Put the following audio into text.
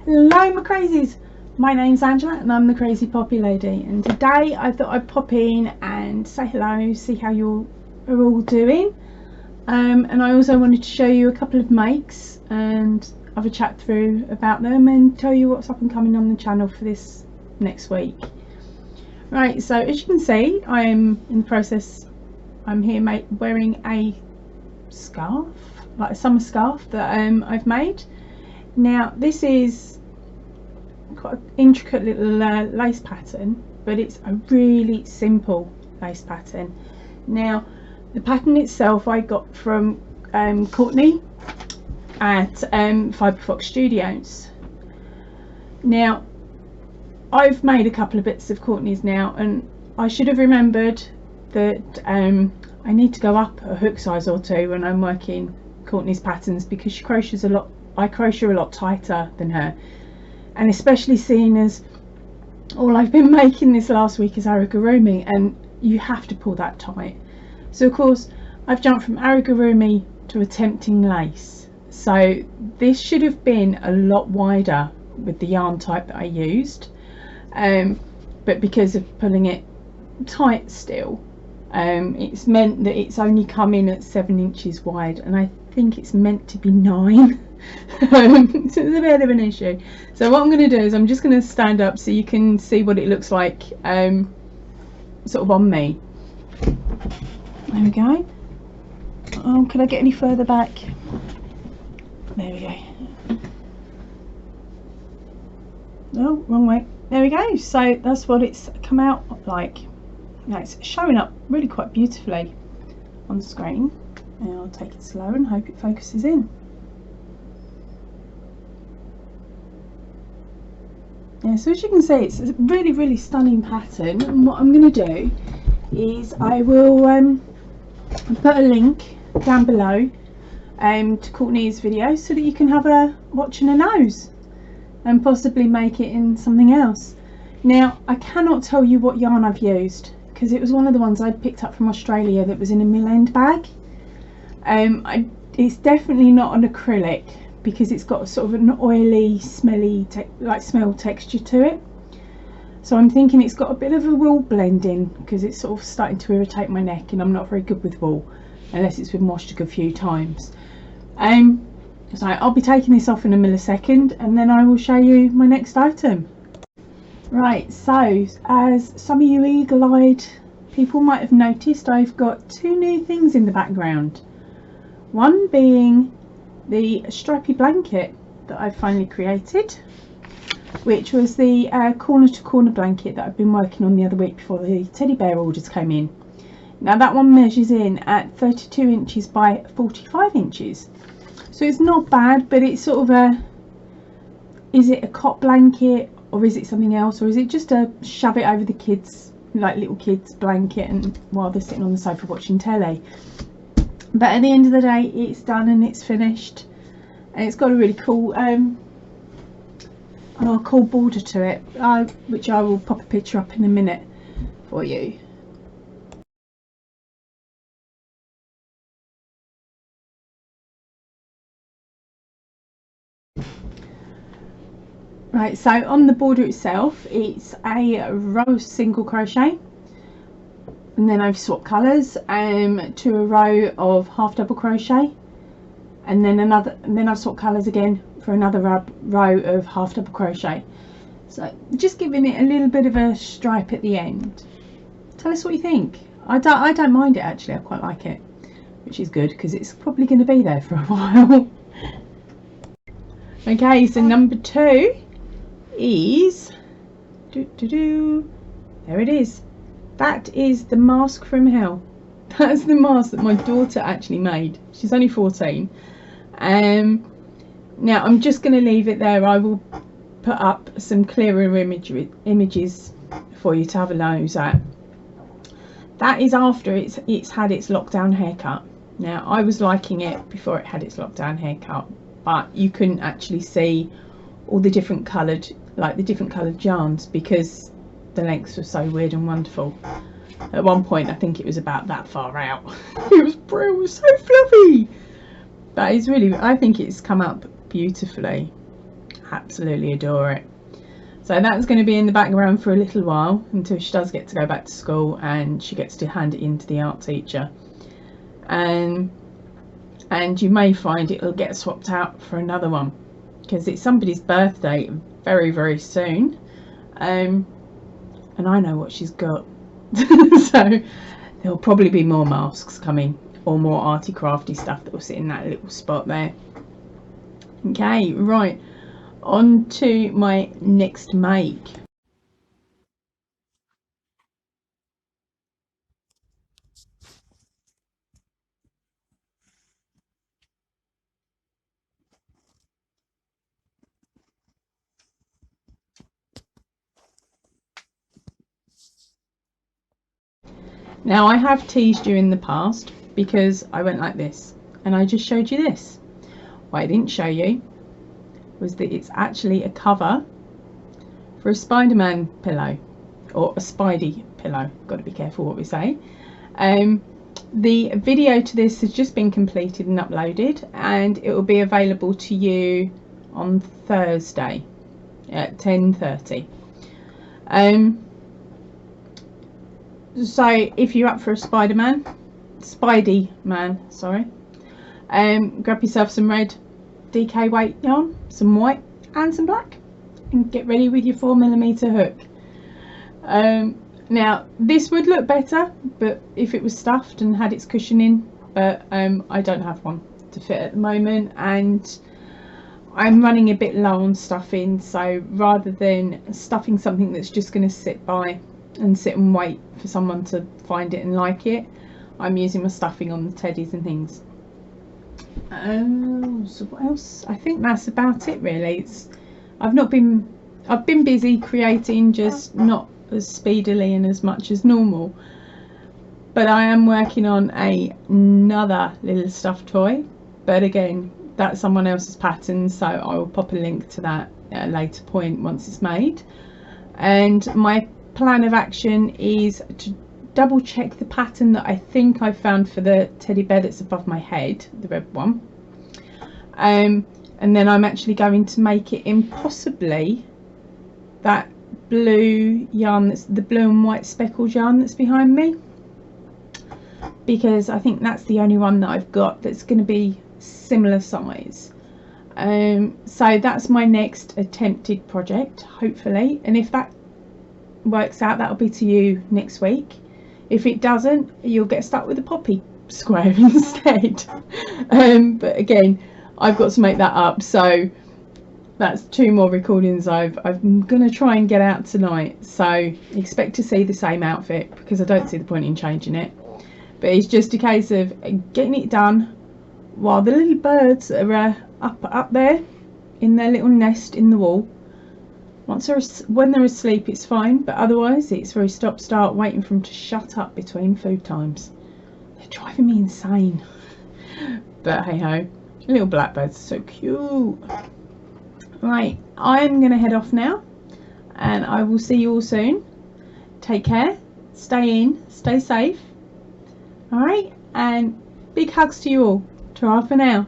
Hello my crazies, my name's Angela and I'm the Crazy Poppy Lady, and today I thought I'd pop in and say hello, see how you are all doing, and I also wanted to show you a couple of makes and have a chat through about them and tell you what's up and coming on the channel for this next week. Right, so as you can see, I'm in the process, I'm here wearing a scarf, like a summer scarf that I've made. Now this is quite an intricate little lace pattern, but it's a really simple lace pattern. Now the pattern itself I got from Courtney at Fibre Studios. Now I've made a couple of bits of Courtney's now, and I should have remembered that I need to go up a hook size or two when I'm working Courtney's patterns, because she crochets a lot. I crochet a lot tighter than her, and especially seeing as all I've been making this last week is amigurumi, and you have to pull that tight. So of course I've jumped from amigurumi to attempting lace, so this should have been a lot wider with the yarn type that I used, but because of pulling it tight still, it's meant that it's only come in at 7 inches wide, and I think it's meant to be 9. So it's a bit of an issue. So what I'm going to do is I'm just going to stand up so you can see what it looks like sort of on me. There we go. Oh, can I get any further back? There we go. Oh, wrong way. There we go. So that's what it's come out like. Now it's showing up really quite beautifully on the screen. And I'll take it slow and hope it focuses in. Yeah, so as you can see, it's a really stunning pattern, and what I'm going to do is I will put a link down below to Courtney's video so that you can have a watch and a nose and possibly make it in something else. Now I cannot tell you what yarn I've used, because it was one of the ones I picked up from Australia that was in a mill end bag. It's definitely not an acrylic, because it's got sort of an oily, smelly, smell texture to it. So I'm thinking it's got a bit of a wool blending, because it's sort of starting to irritate my neck, and I'm not very good with wool unless it's been washed a good few times. So I'll be taking this off in a millisecond, and then I will show you my next item. Right, so as some of you eagle-eyed people might have noticed, I've got 2 new things in the background. One being the stripy blanket that I've finally created, which was the corner to corner blanket that I've been working on the other week before the teddy bear orders came in. Now that one measures in at 32 inches by 45 inches, so it's not bad, but it's sort of a, is it a cot blanket or is it something else, or is it just a shove it over the kids, like little kids blanket, and while they're sitting on the sofa watching telly. But at the end of the day, it's done and it's finished, and it's got a really cool cool border to it, which I will pop a picture up in a minute for you. Right, so on the border itself, it's a row of single crochet, and then I've swapped colours to a row of half double crochet, and then I've swapped colours again for another row of half double crochet. So just giving it a little bit of a stripe at the end. Tell us what you think. I don't mind it actually, I quite like it, which is good because it's probably going to be there for a while. Okay, so number 2 is there it is. That is the mask from hell. That's the mask that my daughter actually made. She's only 14. Now I'm just going to leave it there. I will put up some clearer images for you to have a nose at. That is after it's had its lockdown haircut. Now I was liking it before it had its lockdown haircut, but you couldn't actually see all the different coloured, yarns, because the lengths were so weird and wonderful. At one point I think it was about that far out. It was so fluffy, but it's really, I think it's come up beautifully. absolutely adore it. So that's going to be in the background for a little while until she does get to go back to school and she gets to hand it in to the art teacher. And you may find it'll get swapped out for another one because it's somebody's birthday very, very soon. And I know what she's got. So there'll probably be more masks coming or more arty crafty stuff that will sit in that little spot there. Okay, right, on to my next make. Now I have teased you in the past because I went like this and I just showed you this. What I didn't show you was that it's actually a cover for a Spider-Man pillow, or a Spidey pillow. Got to be careful what we say. The video to this has just been completed and uploaded, and it will be available to you on Thursday at 10:30. So if you're up for a Spidey man, sorry, grab yourself some red DK weight yarn, some white and some black, and get ready with your 4mm hook. Now this would look better but if it was stuffed and had its cushioning, but I don't have one to fit at the moment, and I'm running a bit low on stuffing, so rather than stuffing something that's just going to sit by and sit and wait for someone to find it and like it, I'm using my stuffing on the teddies and things. So what else? I think that's about it really. I've been busy creating, just not as speedily and as much as normal, but I am working on another little stuffed toy, but again that's someone else's pattern, so I will pop a link to that at a later point once it's made. And my plan of action is to double check the pattern that I think I found for the teddy bear that's above my head, the red one, and then I'm actually going to make it in possibly that blue yarn, that's the blue and white speckled yarn that's behind me, because I think that's the only one that I've got that's going to be similar size. So that's my next attempted project, hopefully, and if that works out, that'll be to you next week. If it doesn't, you'll get stuck with a poppy square instead. But again, I've got to make that up, so that's 2 more recordings I'm gonna try and get out tonight, so expect to see the same outfit because I don't see the point in changing it. But it's just a case of getting it done while the little birds are up there in their little nest in the wall. When they're asleep it's fine, but otherwise it's very stop start waiting for them to shut up between food times. They're driving me insane. But hey ho, little blackbirds are so cute. Right, I'm gonna head off now and I will see you all soon. Take care, stay in, stay safe. Alright, and big hugs to you all. Ta-ra for now.